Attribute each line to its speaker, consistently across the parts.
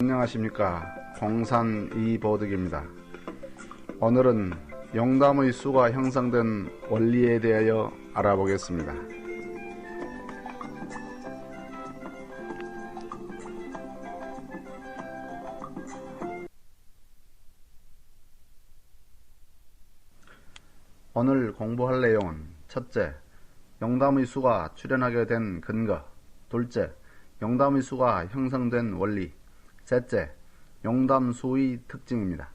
Speaker 1: 안녕하십니까, 공산 이보득입니다. 오늘은 용담의 수가 형성된 원리에 대하여 알아보겠습니다. 오늘 공부할 내용은 첫째, 용담의 수가 출현하게 된 근거. 둘째, 용담의 수가 형성된 원리. 셋째, 용담수의 특징입니다.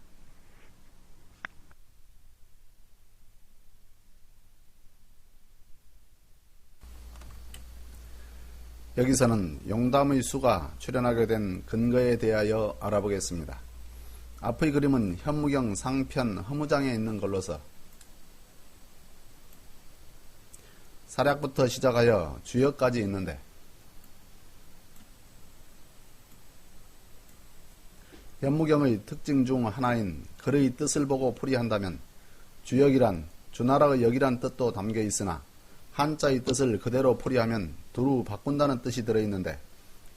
Speaker 1: 여기서는 용담의 수가 출현하게 된 근거에 대하여 알아보겠습니다. 앞의 그림은 현무경 상편 허무장에 있는 걸로서 사략부터 시작하여 주역까지 있는데, 현무경의 특징 중 하나인 글의 뜻을 보고 풀이한다면 주역이란 주나라의 역이란 뜻도 담겨 있으나 한자의 뜻을 그대로 풀이하면 두루 바꾼다는 뜻이 들어있는데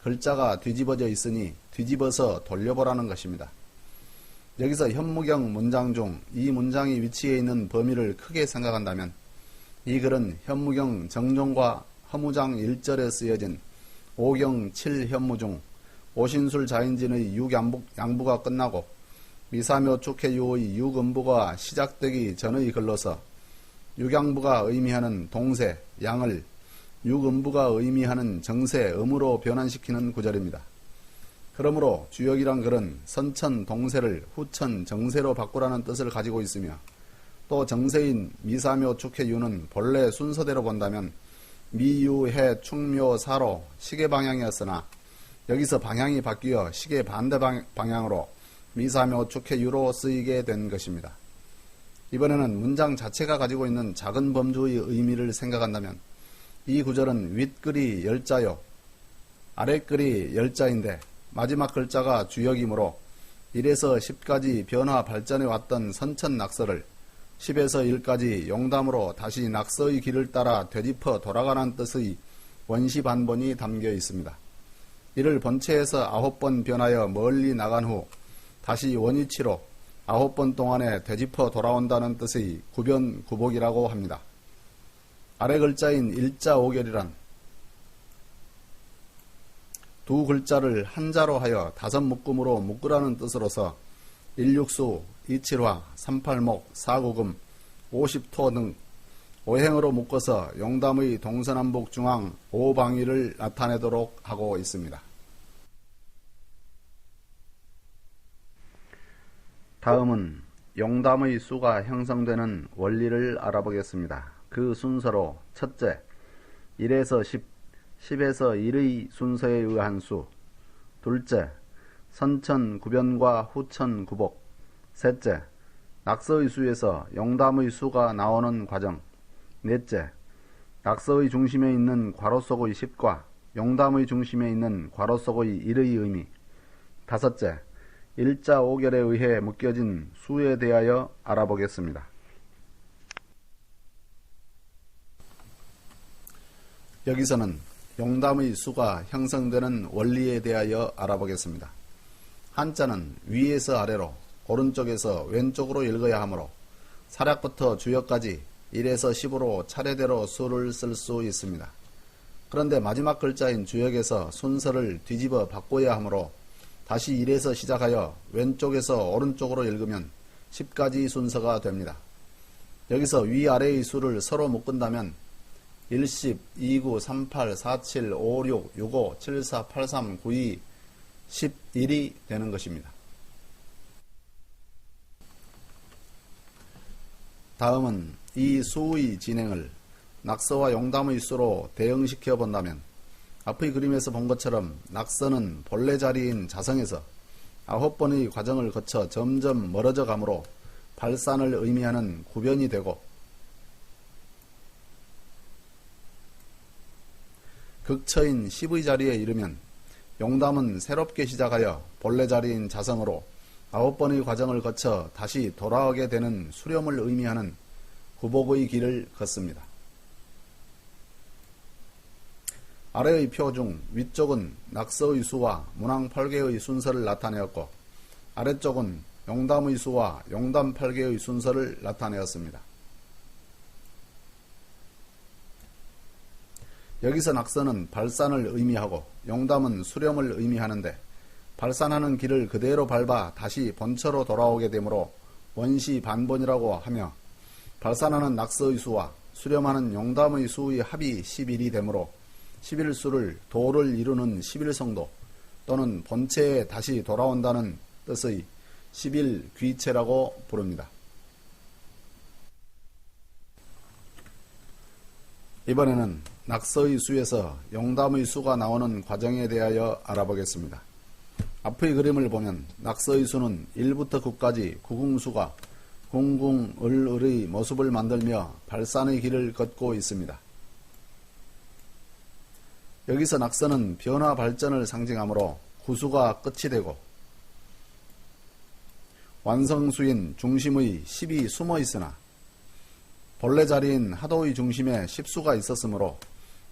Speaker 1: 글자가 뒤집어져 있으니 뒤집어서 돌려보라는 것입니다. 여기서 현무경 문장 중 이 문장이 위치해 있는 범위를 크게 생각한다면 이 글은 현무경 정종과 허무장 1절에 쓰여진 오경 7현무 중 오신술 자인진의 육양부가 끝나고 미사묘 축해유의 육음부가 시작되기 전의 글로서 육양부가 의미하는 동세, 양을 육음부가 의미하는 정세, 음으로 변환시키는 구절입니다. 그러므로 주역이란 글은 선천 동세를 후천 정세로 바꾸라는 뜻을 가지고 있으며 또 정세인 미사묘 축해유는 본래 순서대로 본다면 미유해 축묘 사로 시계 방향이었으나 여기서 방향이 바뀌어 시계 반대 방향으로 미사묘 축해유로 쓰이게 된 것입니다. 이번에는 문장 자체가 가지고 있는 작은 범주의 의미를 생각한다면 이 구절은 윗글이 열자요, 아랫글이 열자인데 마지막 글자가 주역이므로 1에서 10까지 변화 발전해 왔던 선천 낙서를 10에서 1까지 용담으로 다시 낙서의 길을 따라 되짚어 돌아가는 뜻의 원시 반본이 담겨 있습니다. 이를 본체에서 9번 변하여 멀리 나간 후 다시 원위치로 9번 동안에 되짚어 돌아온다는 뜻의 구변 구복이라고 합니다. 아래 글자인 일자 오결이란 두 글자를 한자로 하여 5묶음으로 묶으라는 뜻으로서 일육수, 이칠화, 38목, 4구금, 50토 등 5행으로 묶어서 용담의 동서남북 중앙 5방위를 나타내도록 하고 있습니다. 다음은 용담의 수가 형성되는 원리를 알아보겠습니다. 그 순서로 첫째, 1에서 10, 10에서 1의 순서에 의한 수. 둘째, 선천 구변과 후천 구복. 셋째, 낙서의 수에서 용담의 수가 나오는 과정. 넷째, 낙서의 중심에 있는 괄호 속의 10과 용담의 중심에 있는 괄호 속의 1의 의미. 다섯째, 일자 오결에 의해 묶여진 수에 대하여 알아보겠습니다. 여기서는 용담의 수가 형성되는 원리에 대하여 알아보겠습니다. 한자는 위에서 아래로, 오른쪽에서 왼쪽으로 읽어야 하므로 사략부터 주역까지 1에서 10으로 차례대로 수를 쓸 수 있습니다. 그런데 마지막 글자인 주역에서 순서를 뒤집어 바꿔야 하므로 다시 1에서 시작하여 왼쪽에서 오른쪽으로 읽으면 10까지 순서가 됩니다. 여기서 위아래의 수를 서로 묶은다면 10, 29, 38, 47, 56, 65, 74, 83, 92, 11이 되는 것입니다. 다음은 이 수의 진행을 낙서와 용담의 수로 대응시켜 본다면 앞의 그림에서 본 것처럼 낙서는 본래 자리인 자성에서 9번의 과정을 거쳐 점점 멀어져 가므로 발산을 의미하는 구변이 되고 극처인 10의 자리에 이르면 용담은 새롭게 시작하여 본래 자리인 자성으로 9번의 과정을 거쳐 다시 돌아오게 되는 수렴을 의미하는 구복의 길을 걷습니다. 아래의 표 중 위쪽은 낙서의 수와 문항 8개의 순서를 나타내었고 아래쪽은 용담의 수와 용담 8개의 순서를 나타내었습니다. 여기서 낙서는 발산을 의미하고 용담은 수렴을 의미하는데 발산하는 길을 그대로 밟아 다시 본처로 돌아오게 되므로 원시 반본이라고 하며 발산하는 낙서의 수와 수렴하는 용담의 수의 합이 11이 되므로 11수를 도를 이루는 11성도 또는 본체에 다시 돌아온다는 뜻의 11귀체라고 부릅니다. 이번에는 낙서의 수에서 용담의 수가 나오는 과정에 대하여 알아보겠습니다. 앞의 그림을 보면 낙서의 수는 1부터 9까지 구궁수가 궁궁을의 모습을 만들며 발산의 길을 걷고 있습니다. 여기서 낙서는 변화 발전을 상징하므로 구수가 끝이 되고 완성수인 중심의 10이 숨어 있으나 본래 자리인 하도의 중심에 10수가 있었으므로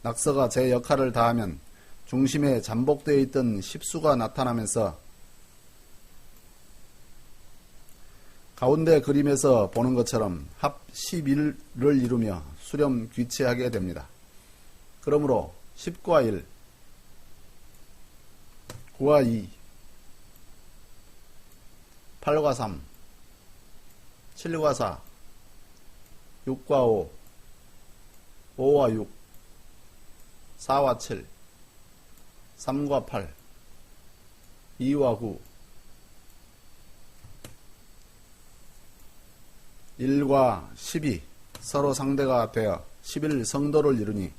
Speaker 1: 낙서가 제 역할을 다하면 중심에 잠복되어 있던 10수가 나타나면서 가운데 그림에서 보는 것처럼 합 11을 이루며 수렴 귀체하게 됩니다. 그러므로 10과 1, 9와 2, 8과 3, 7과 4, 6과 5, 5와 6, 4와 7, 3과 8, 2와 9, 1과 10이 서로 상대가 되어 11성도를 이루니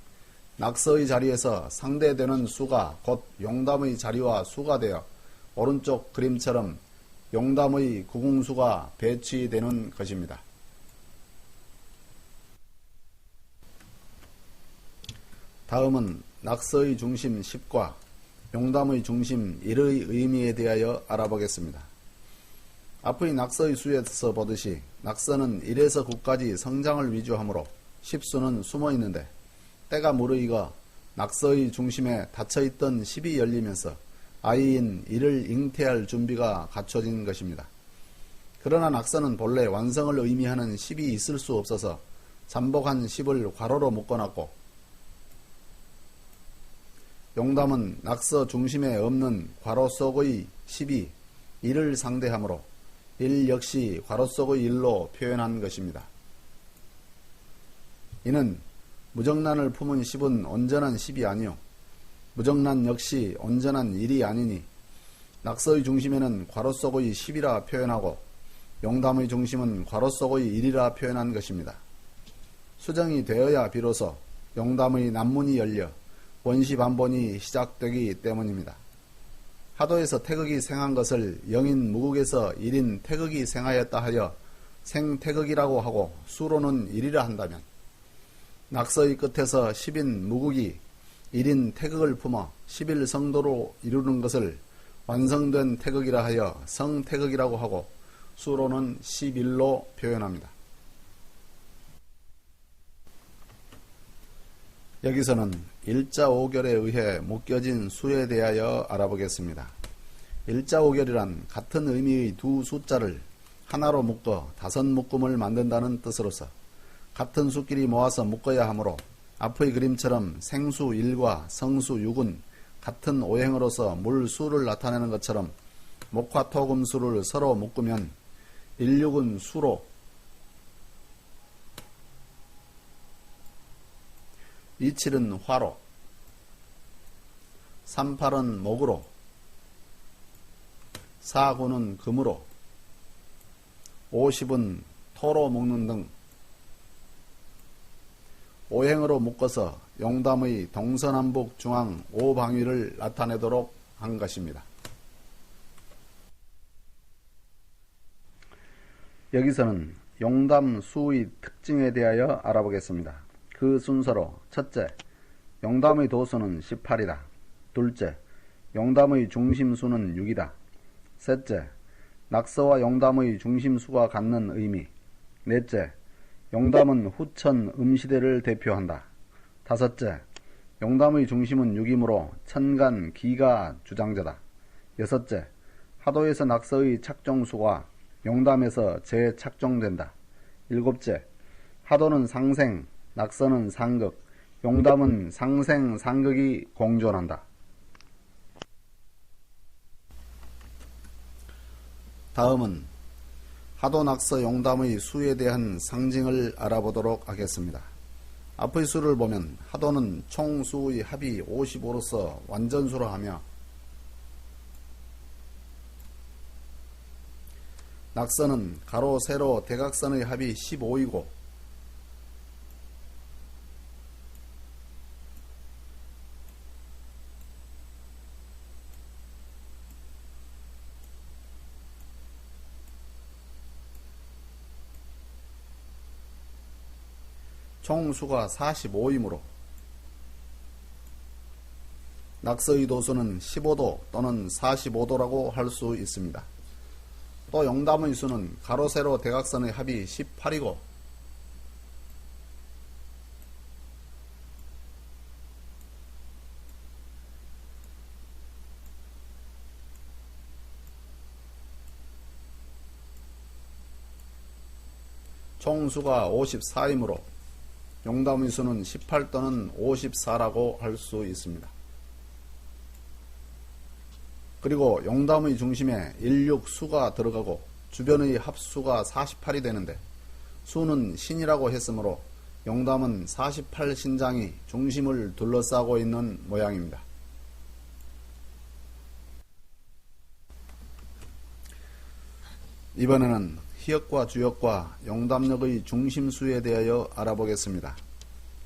Speaker 1: 낙서의 자리에서 상대되는 수가 곧 용담의 자리와 수가 되어 오른쪽 그림처럼 용담의 구궁수가 배치되는 것입니다. 다음은 낙서의 중심 10과 용담의 중심 1의 의미에 대하여 알아보겠습니다. 앞의 낙서의 수에서 보듯이 낙서는 1에서 9까지 성장을 위주하므로 10수는 숨어 있는데 때가 무르익어 낙서의 중심에 닫혀있던 10이 열리면서 아이인 1을 잉태할 준비가 갖춰진 것입니다. 그러나 낙서는 본래 완성을 의미하는 10이 있을 수 없어서 잠복한 10을 괄호로 묶어놨고 용담은 낙서 중심에 없는 괄호 속의 10이 1을 상대하므로 1 역시 괄호 속의 1로 표현한 것입니다. 이는 무정란을 품은 10은 온전한 10이 아니요 무정란 역시 온전한 1이 아니니 낙서의 중심에는 괄호 속의 10이라 표현하고 용담의 중심은 괄호 속의 1이라 표현한 것입니다. 수정이 되어야 비로소 용담의 남문이 열려 원시 반본이 시작되기 때문입니다. 하도에서 태극이 생한 것을 영인 무극에서 1인 태극이 생하였다 하여 생태극이라고 하고 수로는 1이라 한다면 낙서의 끝에서 10인 무극이 1인 태극을 품어 11성도로 이루는 것을 완성된 태극이라 하여 성태극이라고 하고 수로는 11로 표현합니다. 여기서는 일자오결에 의해 묶여진 수에 대하여 알아보겠습니다. 일자오결이란 같은 의미의 두 숫자를 하나로 묶어 5묶음을 만든다는 뜻으로서 같은 수끼리 모아서 묶어야 하므로 앞의 그림처럼 생수 1과 성수 6은 같은 오행으로서 물수를 나타내는 것처럼 목화토금수를 서로 묶으면 16은 수로 27은 화로 38은 목으로 49는 금으로 50은 토로 묶는 등 오행으로 묶어서 용담의 동서남북 중앙 5방위를 나타내도록 한 것입니다. 여기서는 용담 수의 특징에 대하여 알아보겠습니다. 그 순서로 첫째, 용담의 도수는 18이다. 둘째, 용담의 중심수는 6이다. 셋째, 낙서와 용담의 중심수가 갖는 의미. 넷째, 용담은 후천 음시대를 대표한다. 다섯째, 용담의 중심은 6이므로 천간, 기가 주장자다. 여섯째, 하도에서 낙서의 착종수가 용담에서 재착종된다. 일곱째, 하도는 상생, 낙서는 상극, 용담은 상생, 상극이 공존한다. 다음은 하도, 낙서, 용담의 수에 대한 상징을 알아보도록 하겠습니다. 앞의 수를 보면 하도는 총 수의 합이 55로서 완전수로 하며 낙서는 가로, 세로, 대각선의 합이 15이고 총 수가 45이므로 낙서의 도수는 15도 또는 45도라고 할 수 있습니다. 또 용담의 수는 가로, 세로, 대각선의 합이 18이고 총 수가 54이므로 용담의 수는 18 또는 54라고 할 수 있습니다. 그리고 용담의 중심에 16수가 들어가고 주변의 합수가 48이 되는데 수는 신이라고 했으므로 용담은 48신장이 중심을 둘러싸고 있는 모양입니다. 이번에는 희역과 주역과 용담력의 중심수에 대하여 알아보겠습니다.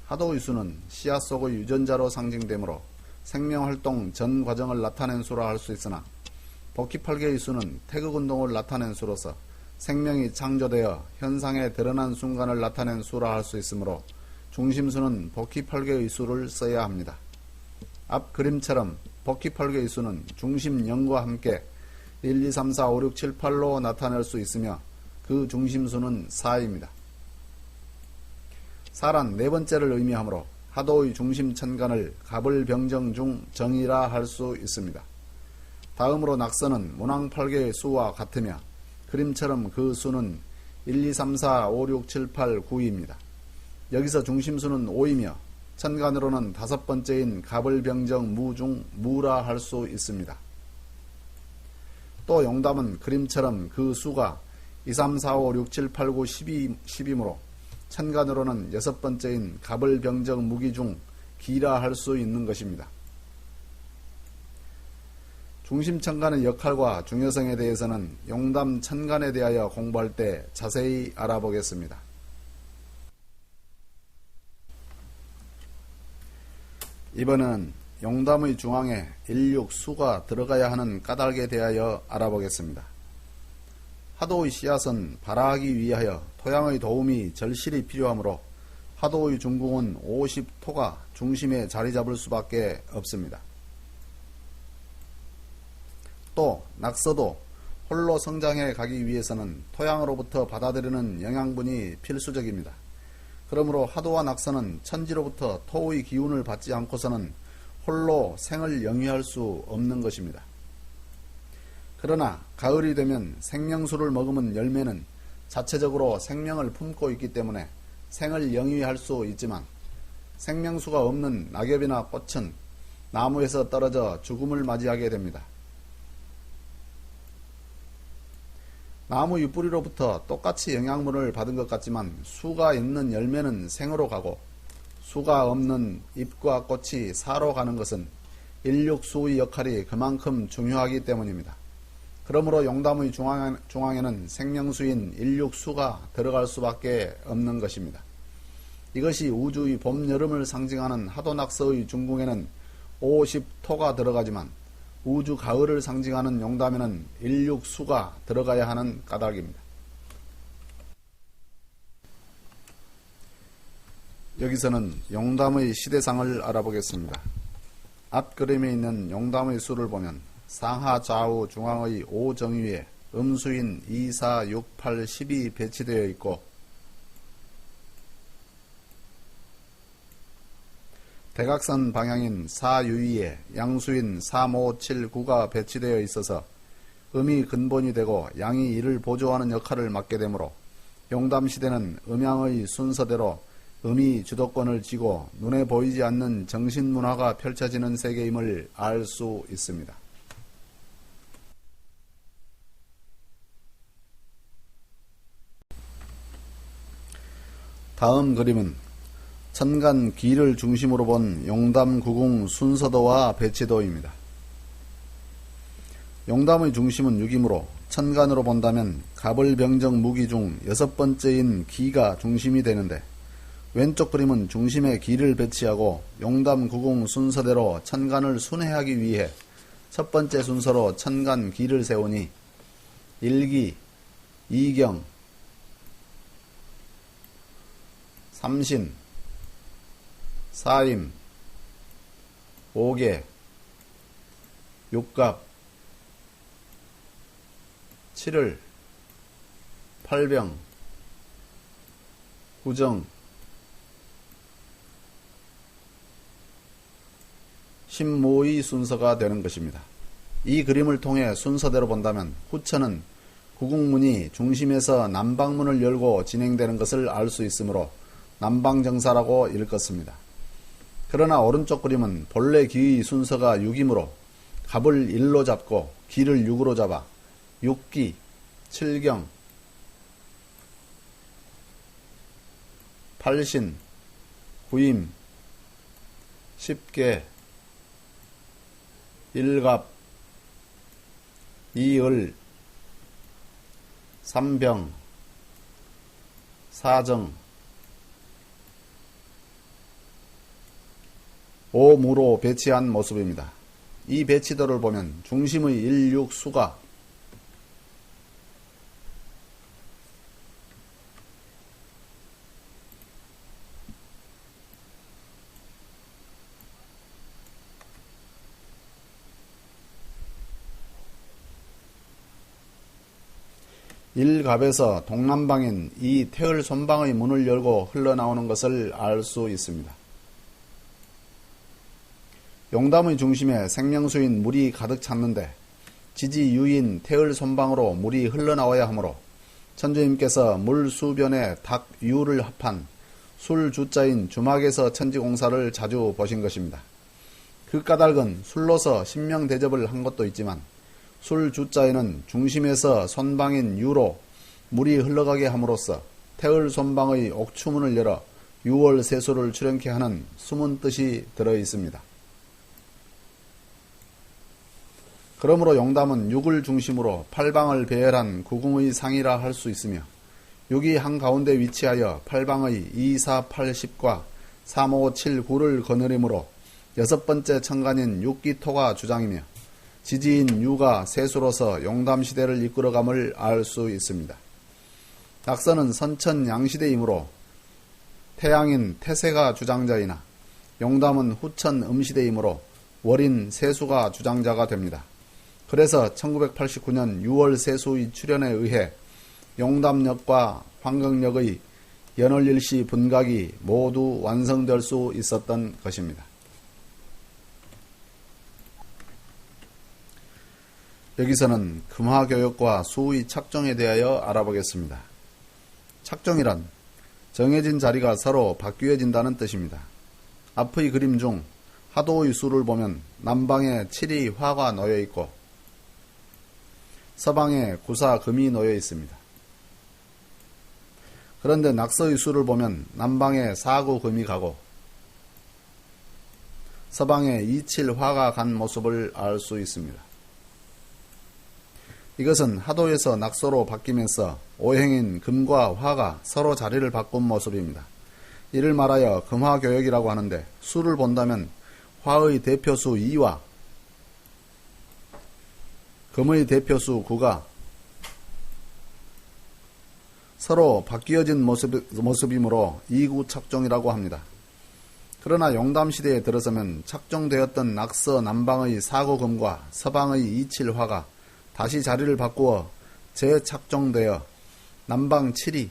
Speaker 1: 하도의 수는 씨앗 속의 유전자로 상징되므로 생명활동 전 과정을 나타낸 수라 할 수 있으나 복희팔계의 수는 태극운동을 나타낸 수로서 생명이 창조되어 현상에 드러난 순간을 나타낸 수라 할 수 있으므로 중심수는 복희팔계의 수를 써야 합니다. 앞 그림처럼 복희팔계의 수는 중심 0과 함께 1, 2, 3, 4, 5, 6, 7, 8로 나타낼 수 있으며 그 중심수는 4입니다. 4란 네 번째를 의미하므로 하도의 중심 천간을 갑을병정 중 정이라 할 수 있습니다. 다음으로 낙서는 문왕팔계의 수와 같으며 그림처럼 그 수는 1, 2, 3, 4, 5, 6, 7, 8, 9입니다. 여기서 중심수는 5이며 천간으로는 다섯 번째인 갑을병정 무 중 무라 할 수 있습니다. 또 용담은 그림처럼 그 수가 2, 3, 4, 5, 6, 7, 8, 9, 10이므로 천간으로는 여섯 번째인 갑을병정 무기 중 기라 할 수 있는 것입니다. 중심천간의 역할과 중요성에 대해서는 용담 천간에 대하여 공부할 때 자세히 알아보겠습니다. 이번은 용담의 중앙에 일육수가 들어가야 하는 까닭에 대하여 알아보겠습니다. 하도의 씨앗은 발화하기 위하여 토양의 도움이 절실히 필요하므로 하도의 중궁은 50토가 중심에 자리 잡을 수밖에 없습니다. 또 낙서도 홀로 성장해 가기 위해서는 토양으로부터 받아들이는 영양분이 필수적입니다. 그러므로 하도와 낙서는 천지로부터 토의 기운을 받지 않고서는 홀로 생을 영위할 수 없는 것입니다. 그러나 가을이 되면 생명수를 머금은 열매는 자체적으로 생명을 품고 있기 때문에 생을 영위할 수 있지만 생명수가 없는 낙엽이나 꽃은 나무에서 떨어져 죽음을 맞이하게 됩니다. 나무 윗뿌리로부터 똑같이 영양분을 받은 것 같지만 수가 있는 열매는 생으로 가고 수가 없는 잎과 꽃이 사로 가는 것은 일육수의 역할이 그만큼 중요하기 때문입니다. 그러므로 용담의 중앙에는 생명수인 일육수가 들어갈 수밖에 없는 것입니다. 이것이 우주의 봄, 여름을 상징하는 하도낙서의 중궁에는 50토가 들어가지만 우주 가을을 상징하는 용담에는 일육수가 들어가야 하는 까닭입니다. 여기서는 용담의 시대상을 알아보겠습니다. 앞 그림에 있는 용담의 수를 보면 상하 좌우 중앙의 5정위에 음수인 2, 4, 6, 8, 10이 배치되어 있고 대각선 방향인 사유위에 양수인 3, 5, 7, 9가 배치되어 있어서 음이 근본이 되고 양이 이를 보조하는 역할을 맡게 되므로 용담시대는 음양의 순서대로 음이 주도권을 쥐고 눈에 보이지 않는 정신문화가 펼쳐지는 세계임을 알 수 있습니다. 다음 그림은 천간 기를 중심으로 본 용담구궁 순서도와 배치도입니다. 용담의 중심은 6이므로 천간으로 본다면 갑을병정 무기 중 6번째인 기가 중심이 되는데 왼쪽 그림은 중심에 기를 배치하고 용담구궁 순서대로 천간을 순회하기 위해 첫 번째 순서로 천간 기를 세우니 일기, 이경, 삼신, 사임, 오계, 육갑, 칠을, 팔병, 구정, 신모의 순서가 되는 것입니다. 이 그림을 통해 순서대로 본다면 후천은 구궁문이 중심에서 남방문을 열고 진행되는 것을 알 수 있으므로 남방정사라고 읽었습니다. 그러나 오른쪽 그림은 본래 기의 순서가 6이므로 갑을 1로 잡고 기를 6으로 잡아 6기, 7경, 8신, 9임, 10계, 1갑, 2을, 3병, 4정, 5무로 배치한 모습입니다. 이 배치도를 보면 중심의 1, 6 수가 일갑에서 동남방인 이 태을 손방의 문을 열고 흘러나오는 것을 알 수 있습니다. 용담의 중심에 생명수인 물이 가득 찼는데 지지유인 태을 손방으로 물이 흘러나와야 하므로 천주님께서 물 수변에 닭유를 합한 술주자인 주막에서 천지공사를 자주 보신 것입니다. 그 까닭은 술로서 신명대접을 한 것도 있지만 술주자에는 중심에서 손방인 유로 물이 흘러가게 함으로써 태을 손방의 옥추문을 열어 유월 세수를 출현케 하는 숨은 뜻이 들어 있습니다. 그러므로 용담은 6을 중심으로 8방을 배열한 구궁의 상이라 할 수 있으며 6이 한가운데 위치하여 8방의 2, 4, 8, 10과 3, 5, 7, 9를 거느리므로 6번째 천간인 육기토가 주장이며 지지인 유가 세수로서 용담시대를 이끌어감을 알 수 있습니다. 낙서는 선천 양시대이므로 태양인 태세가 주장자이나 용담은 후천 음시대이므로 월인 세수가 주장자가 됩니다. 그래서 1989년 6월 세수의 출현에 의해 용담역과 환경역의 연월일시 분각이 모두 완성될 수 있었던 것입니다. 여기서는 금화교역과 수의 착종에 대하여 알아보겠습니다. 착종이란 정해진 자리가 서로 바뀌어진다는 뜻입니다. 앞의 그림 중 하도의 수를 보면 남방에 7이 화가 놓여 있고 서방에 구사 금이 놓여 있습니다. 그런데 낙서의 수를 보면 남방에 4구 금이 가고 서방에 27 화가 간 모습을 알 수 있습니다. 이것은 하도에서 낙서로 바뀌면서 오행인 금과 화가 서로 자리를 바꾼 모습입니다. 이를 말하여 금화교역이라고 하는데 수를 본다면 화의 대표수 2와 금의 대표수 9가 서로 바뀌어진 모습이므로 이구 착종이라고 합니다. 그러나 용담시대에 들어서면 착종되었던 낙서 남방의 4구 금과 서방의 27 화가 다시 자리를 바꾸어 재착종되어 남방 7이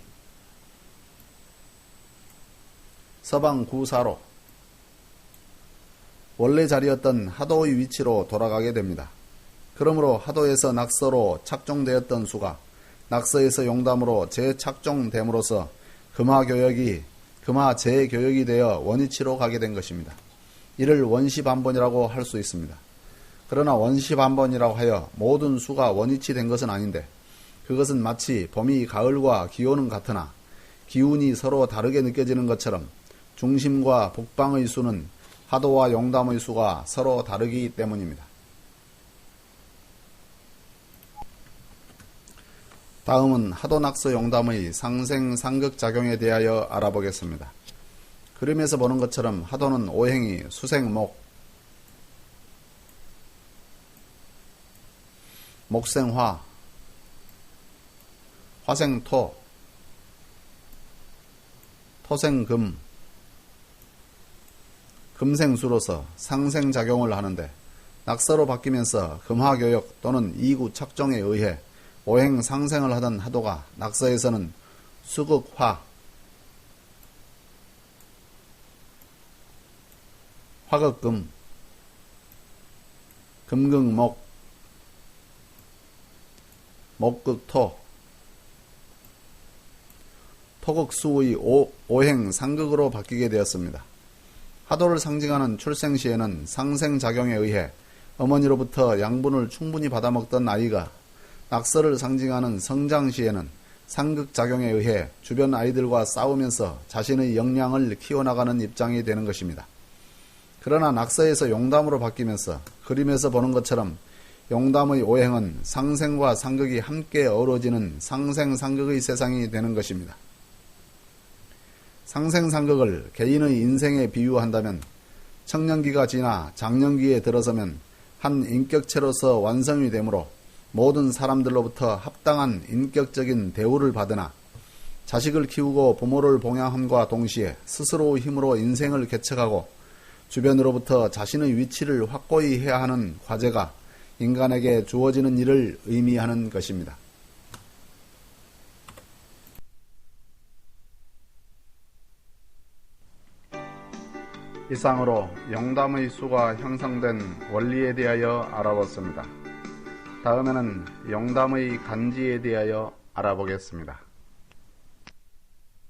Speaker 1: 서방 9사로 원래 자리였던 하도의 위치로 돌아가게 됩니다. 그러므로 하도에서 낙서로 착종되었던 수가 낙서에서 용담으로 재착종됨으로써 금화 재교역이 되어 원위치로 가게 된 것입니다. 이를 원시반번이라고 할 수 있습니다. 그러나 원시반번이라고 하여 모든 수가 원위치 된 것은 아닌데 그것은 마치 봄이 가을과 기온은 같으나 기운이 서로 다르게 느껴지는 것처럼 중심과 북방의 수는 하도와 용담의 수가 서로 다르기 때문입니다. 다음은 하도낙서 용담의 상생상극작용에 대하여 알아보겠습니다. 그림에서 보는 것처럼 하도는 오행이 수생목, 목생화, 화생토, 토생금, 금생수로서 상생작용을 하는데 낙서로 바뀌면서 금화교역 또는 이구 착종에 의해 오행 상생을 하던 하도가 낙서에서는 수극화, 화극금, 금극목, 목극토, 토극수의 오행 상극으로 바뀌게 되었습니다. 하도를 상징하는 출생시에는 상생작용에 의해 어머니로부터 양분을 충분히 받아먹던 아이가 낙서를 상징하는 성장시에는 상극작용에 의해 주변 아이들과 싸우면서 자신의 역량을 키워나가는 입장이 되는 것입니다. 그러나 낙서에서 용담으로 바뀌면서 그림에서 보는 것처럼 용담의 오행은 상생과 상극이 함께 어우러지는 상생상극의 세상이 되는 것입니다. 상생상극을 개인의 인생에 비유한다면 청년기가 지나 장년기에 들어서면 한 인격체로서 완성이 되므로 모든 사람들로부터 합당한 인격적인 대우를 받으나 자식을 키우고 부모를 봉양함과 동시에 스스로의 힘으로 인생을 개척하고 주변으로부터 자신의 위치를 확고히 해야 하는 과제가 인간에게 주어지는 일을 의미하는 것입니다. 이상으로 용담의 수가 형성된 원리에 대하여 알아봤습니다. 다음에는 용담의 간지에 대하여 알아보겠습니다.